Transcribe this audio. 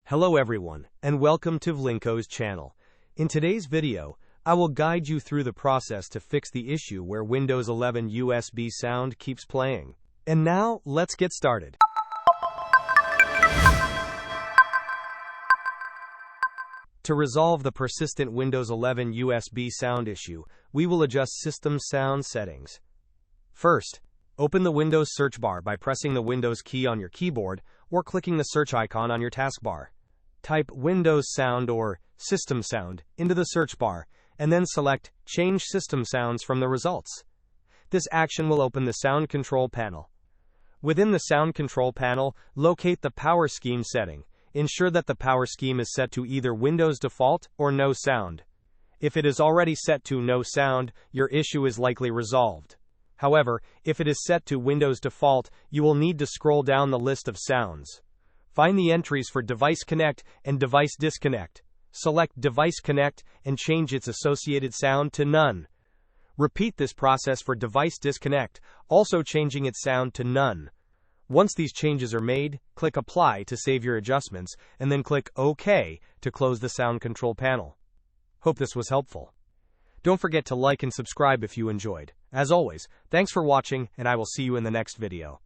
Hello everyone, and welcome to Vlinko's channel. In today's video, I will guide you through the process to fix the issue where Windows 11 USB sound keeps playing. And now, let's get started. To resolve the persistent Windows 11 USB sound issue, we will adjust system sound settings. First, open the Windows search bar by pressing the Windows key on your keyboard or clicking the search icon on your taskbar. Type Windows Sound or System Sound into the search bar, and then select Change System Sounds from the results. This action will open the Sound Control panel. Within the Sound Control panel, locate the Power Scheme setting. Ensure that the power scheme is set to either Windows Default or No Sound. If it is already set to No Sound, your issue is likely resolved. However, if it is set to Windows Default, you will need to scroll down the list of sounds. Find the entries for Device Connect and Device Disconnect. Select Device Connect and change its associated sound to None. Repeat this process for Device Disconnect, also changing its sound to None. Once these changes are made, click Apply to save your adjustments, and then click OK to close the Sound Control panel. Hope this was helpful. Don't forget to like and subscribe if you enjoyed. As always, thanks for watching, and I will see you in the next video.